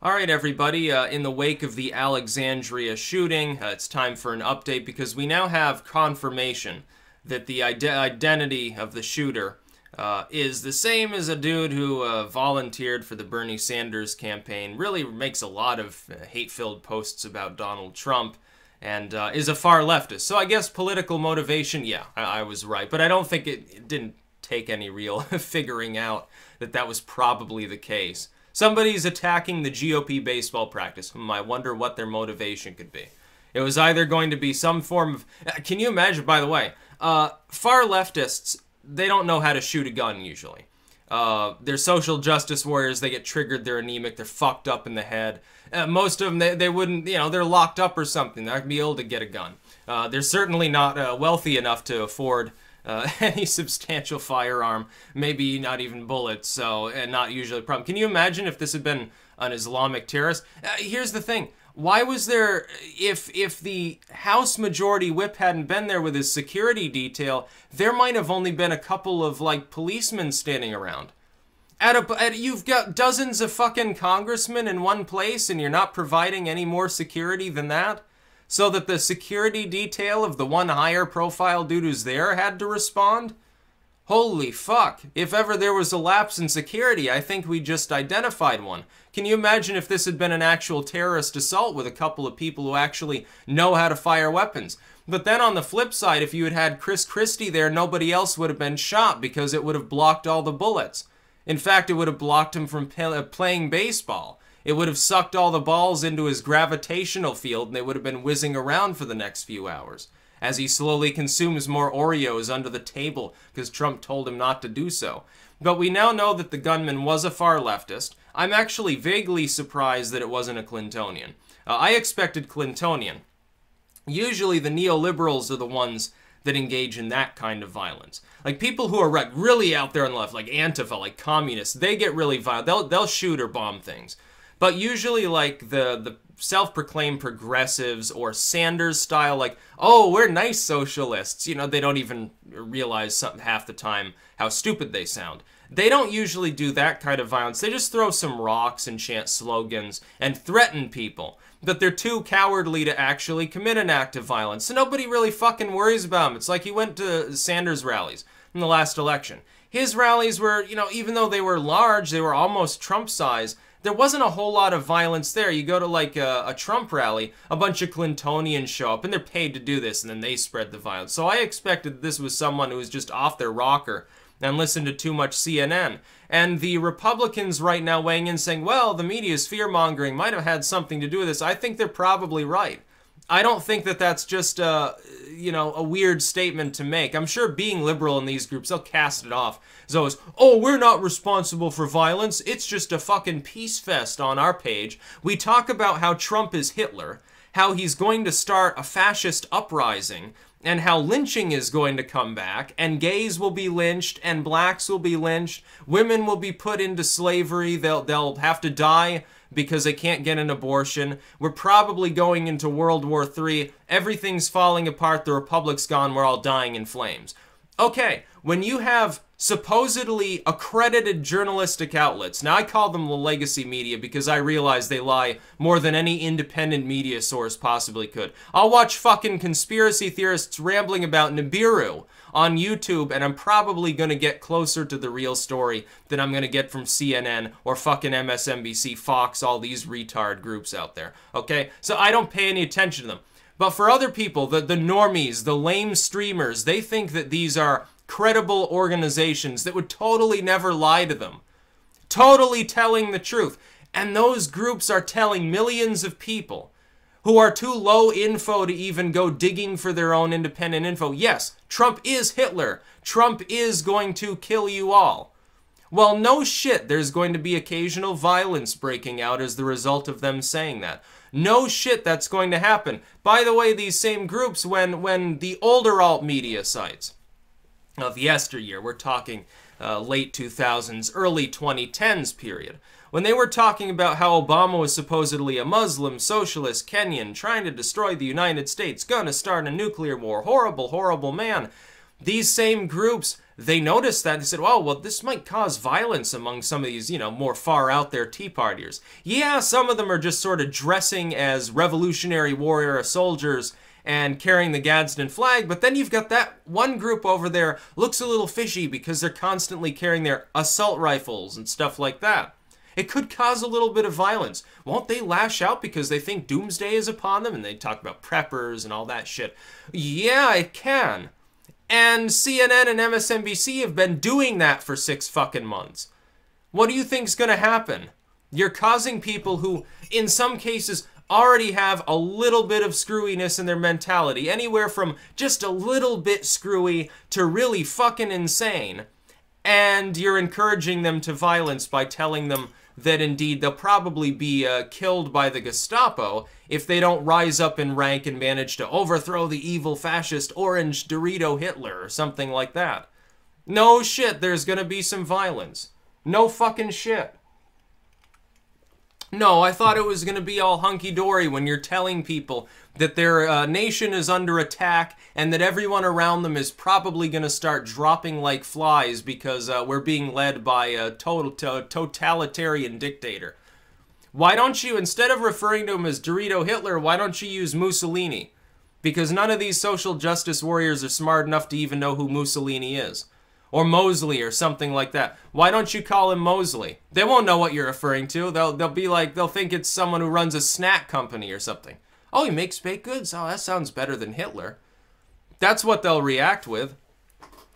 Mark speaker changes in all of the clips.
Speaker 1: All right, everybody, in the wake of the Alexandria shooting, it's time for an update because we now have confirmation that the identity of the shooter is the same as a dude who volunteered for the Bernie Sanders campaign, really makes a lot of hate-filled posts about Donald Trump, and is a far leftist. So I guess political motivation, yeah, I was right. But I don't think it didn't take any real figuring out that that was probably the case. Somebody's attacking the GOP baseball practice. I wonder what their motivation could be. It was either going to be some form of... Can you imagine, by the way, far leftists, they don't know how to shoot a gun usually. They're social justice warriors. They get triggered. They're anemic. They're fucked up in the head. Most of them, they wouldn't, you know, they're locked up or something. They're not going to be able to get a gun. They're certainly not wealthy enough to afford any substantial firearm, maybe not even bullets, so, and not usually a problem. Can you imagine if this had been an Islamic terrorist? Here's the thing. Why was there, if the House Majority Whip hadn't been there with his security detail, there might have only been a couple of, like, policemen standing around. You've got dozens of fucking congressmen in one place and you're not providing any more security than that? So that the security detail of the one higher profile dude who's there had to respond? Holy fuck. If ever there was a lapse in security, I think we just identified one. Can you imagine if this had been an actual terrorist assault with a couple of people who actually know how to fire weapons? But then on the flip side, if you had had Chris Christie there, nobody else would have been shot because it would have blocked all the bullets. In fact, it would have blocked him from playing baseball. It would have sucked all the balls into his gravitational field and they would have been whizzing around for the next few hours as he slowly consumes more Oreos under the table because Trump told him not to do so. But we now know that the gunman was a far leftist. I'm actually vaguely surprised that it wasn't a Clintonian. I expected Clintonian. Usually the neoliberals are the ones that engage in that kind of violence. Like people who are really out there on the left, like Antifa, like communists, they get really violent. They'll shoot or bomb things. But usually, like, the self-proclaimed progressives or Sanders style, like, oh, we're nice socialists. You know, they don't even realize half the time how stupid they sound. They don't usually do that kind of violence. They just throw some rocks and chant slogans and threaten people. But they're too cowardly to actually commit an act of violence. So nobody really fucking worries about him. It's like he went to Sanders rallies in the last election. His rallies were, you know, even though they were large, they were almost Trump size. There wasn't a whole lot of violence there. You go to like a Trump rally, a bunch of Clintonians show up and they're paid to do this and then they spread the violence. So I expected this was someone who was just off their rocker and listened to too much CNN. And the Republicans right now weighing in saying, well, the media's fear-mongering might have had something to do with this. I think they're probably right. I don't think that that's just, you know, a weird statement to make. I'm sure being liberal in these groups, they'll cast it off as always, oh, we're not responsible for violence. It's just a fucking peace fest on our page. We talk about how Trump is Hitler, how he's going to start a fascist uprising, and how lynching is going to come back, and gays will be lynched, and blacks will be lynched, women will be put into slavery, they'll have to die because they can't get an abortion. We're probably going into World War III. Everything's falling apart. The Republic's gone. We're all dying in flames. Okay, when you have supposedly accredited journalistic outlets, now I call them the legacy media because I realize they lie more than any independent media source possibly could. I'll watch fucking conspiracy theorists rambling about Nibiru on YouTube, and I'm probably going to get closer to the real story than I'm going to get from CNN or fucking MSNBC, Fox, all these retard groups out there, okay? So I don't pay any attention to them. But for other people, the normies, the lame streamers, they think that these are credible organizations that would totally never lie to them. Totally telling the truth. And those groups are telling millions of people who are too low info to even go digging for their own independent info. Yes, Trump is Hitler. Trump is going to kill you all. Well, no shit, there's going to be occasional violence breaking out as the result of them saying that. No shit, that's going to happen. By the way, these same groups, when the older alt media sites of yesteryear, we're talking late 2000s, early 2010s period, when they were talking about how Obama was supposedly a Muslim, socialist, Kenyan, trying to destroy the United States, gonna start a nuclear war, horrible, horrible man. These same groups, they noticed that and said, oh, well, this might cause violence among some of these, more far out there Tea Partiers. Yeah, some of them are just sort of dressing as Revolutionary War-era soldiers and carrying the Gadsden flag, but then you've got that one group over there looks a little fishy because they're constantly carrying their assault rifles and stuff like that. It could cause a little bit of violence. Won't they lash out because they think doomsday is upon them? And they talk about preppers and all that shit. Yeah, it can. And CNN and MSNBC have been doing that for 6 fucking months. What do you think's gonna happen? You're causing people who, in some cases, already have a little bit of screwiness in their mentality, anywhere from just a little bit screwy to really fucking insane, and you're encouraging them to violence by telling them that indeed they'll probably be killed by the Gestapo if they don't rise up in rank and manage to overthrow the evil fascist orange Dorito Hitler or something like that. No shit, there's gonna be some violence. No fucking shit. No, I thought it was going to be all hunky-dory when you're telling people that their nation is under attack and that everyone around them is probably going to start dropping like flies because we're being led by a totalitarian dictator. Why don't you, instead of referring to him as Dorito Hitler, why don't you use Mussolini? Because none of these social justice warriors are smart enough to even know who Mussolini is. Or Mosley or something like that. Why don't you call him Mosley? They won't know what you're referring to. They'll be like, they'll think it's someone who runs a snack company or something. Oh, he makes baked goods. Oh, that sounds better than Hitler. That's what they'll react with.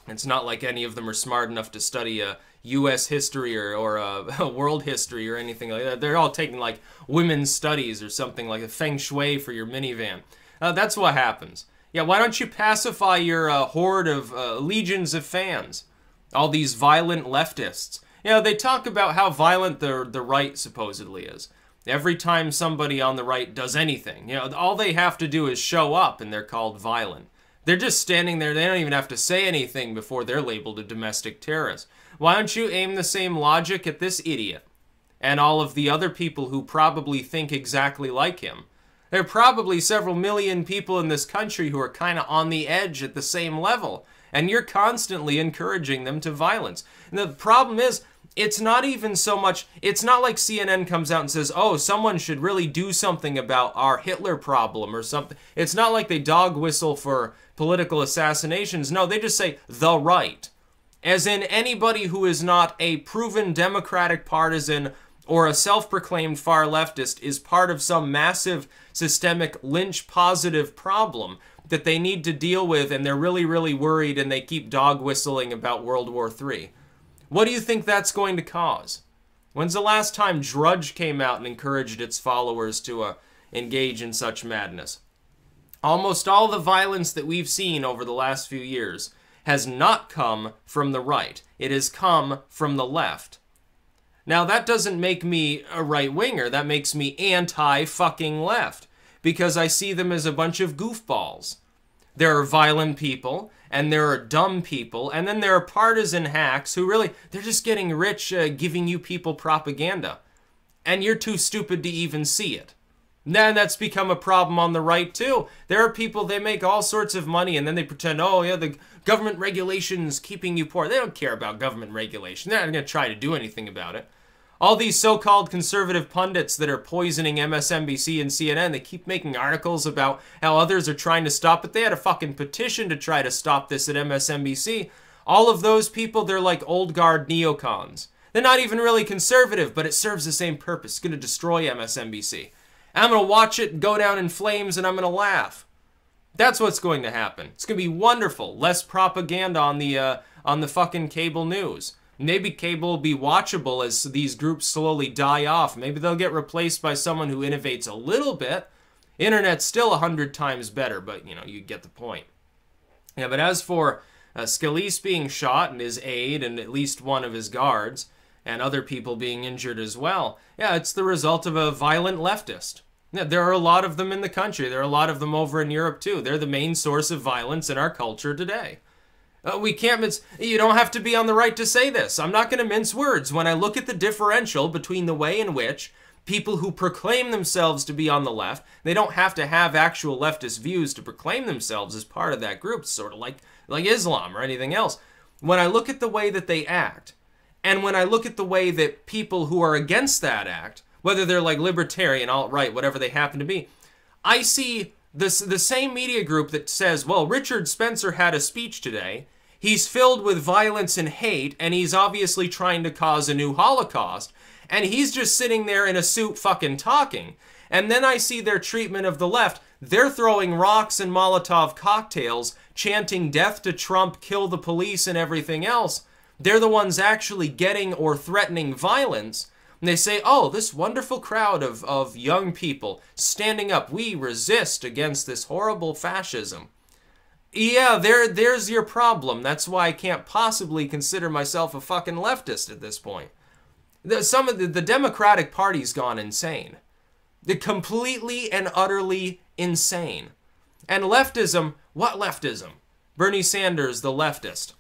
Speaker 1: It's not like any of them are smart enough to study U.S. history or world history or anything like that. They're all taking like women's studies or something like a feng shui for your minivan. That's what happens. Yeah, why don't you pacify your horde of legions of fans? All these violent leftists. They talk about how violent the right supposedly is. Every time somebody on the right does anything, all they have to do is show up and they're called violent. They're just standing there, they don't even have to say anything before they're labeled a domestic terrorist. Why don't you aim the same logic at this idiot and all of the other people who probably think exactly like him? There are probably several million people in this country who are kind of on the edge at the same level, and you're constantly encouraging them to violence. And the problem is, it's not even so much, it's not like CNN comes out and says, oh, someone should really do something about our Hitler problem or something. It's not like they dog whistle for political assassinations. No, they just say, the right. As in, anybody who is not a proven Democratic partisan or a self-proclaimed far leftist is part of some massive systemic lynch-positive problem that they need to deal with, and they're really, really worried, and they keep dog-whistling about World War III. What do you think that's going to cause? When's the last time Drudge came out and encouraged its followers to engage in such madness? Almost all the violence that we've seen over the last few years has not come from the right. It has come from the left. Now, that doesn't make me a right-winger. That makes me anti-fucking left, because I see them as a bunch of goofballs. There are violent people, and there are dumb people, and then there are partisan hacks who really, they're just getting rich giving you people propaganda. And you're too stupid to even see it. Then that's become a problem on the right, too. There are people, they make all sorts of money, and then they pretend, oh, yeah, the government regulation's keeping you poor. They don't care about government regulation. They're not going to try to do anything about it. All these so-called conservative pundits that are poisoning MSNBC and CNN, they keep making articles about how others are trying to stop it. They had a fucking petition to try to stop this at MSNBC. All of those people, they're like old guard neocons. They're not even really conservative, but it serves the same purpose. It's going to destroy MSNBC. I'm going to watch it go down in flames and I'm going to laugh. That's what's going to happen. It's going to be wonderful. Less propaganda on the fucking cable news. Maybe cable will be watchable as these groups slowly die off. Maybe they'll get replaced by someone who innovates a little bit. Internet's still 100 times better, but, you get the point. Yeah, but as for Scalise being shot and his aide and at least one of his guards, and other people being injured as well, yeah, it's the result of a violent leftist. Yeah, there are a lot of them in the country. There are a lot of them over in Europe, too. They're the main source of violence in our culture today. We can't you don't have to be on the right to say this. I'm not going to mince words. When I look at the differential between the way in which people who proclaim themselves to be on the left, they don't have to have actual leftist views to proclaim themselves as part of that group, sort of like Islam or anything else. when I look at the way that they act, and when I look at the way that people who are against that act, whether they're like libertarian, alt-right, whatever they happen to be, I see the same media group that says, well, Richard Spencer had a speech today, he's filled with violence and hate, and he's obviously trying to cause a new Holocaust, and he's just sitting there in a suit fucking talking. And then I see their treatment of the left. They're throwing rocks and Molotov cocktails, chanting death to Trump, kill the police, and everything else. They're the ones actually getting or threatening violence. And they say, oh, this wonderful crowd of young people standing up. We resist against this horrible fascism. Yeah, there's your problem. That's why I can't possibly consider myself a fucking leftist at this point. Some of the Democratic Party's gone insane. They're completely and utterly insane. And leftism, what leftism? Bernie Sanders, the leftist.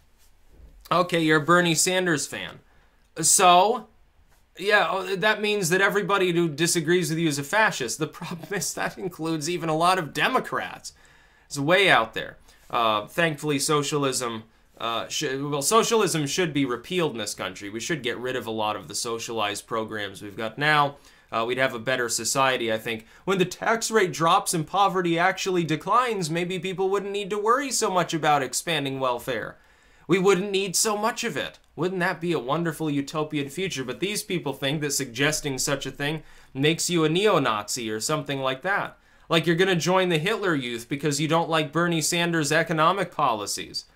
Speaker 1: Okay, you're a Bernie Sanders fan. So, yeah, that means that everybody who disagrees with you is a fascist. The problem is that includes even a lot of Democrats. It's way out there. Thankfully, socialism should be repealed in this country. We should get rid of a lot of the socialized programs we've got now. We'd have a better society, I think. When the tax rate drops and poverty actually declines, maybe people wouldn't need to worry so much about expanding welfare. We wouldn't need so much of it. Wouldn't that be a wonderful utopian future? But these people think that suggesting such a thing makes you a neo-Nazi or something like that. Like you're going to join the Hitler Youth because you don't like Bernie Sanders' economic policies.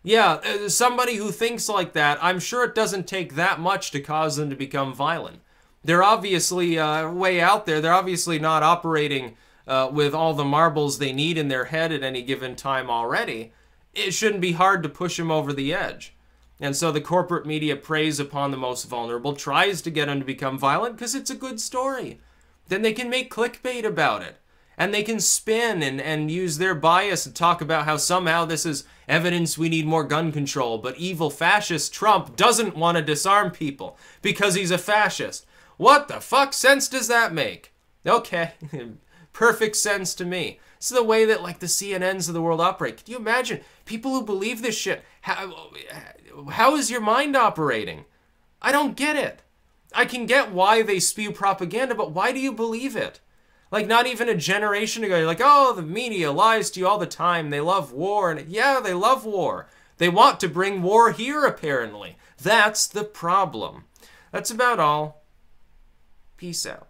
Speaker 1: Yeah, somebody who thinks like that, I'm sure it doesn't take that much to cause them to become violent. They're obviously way out there. They're obviously not operating with all the marbles they need in their head at any given time already. It shouldn't be hard to push them over the edge. And so the corporate media preys upon the most vulnerable, tries to get them to become violent because it's a good story. Then they can make clickbait about it. And they can spin and use their bias and talk about how somehow this is evidence we need more gun control, but evil fascist Trump doesn't want to disarm people because he's a fascist. What the fuck sense does that make? Okay, perfect sense to me. It's the way that like the CNNs of the world operate. Can you imagine people who believe this shit? How is your mind operating? I don't get it. I can get why they spew propaganda, but why do you believe it? Like, not even a generation ago, you're like, oh, the media lies to you all the time. They love war. And yeah, they love war. They want to bring war here, apparently. That's the problem. That's about all. Peace out.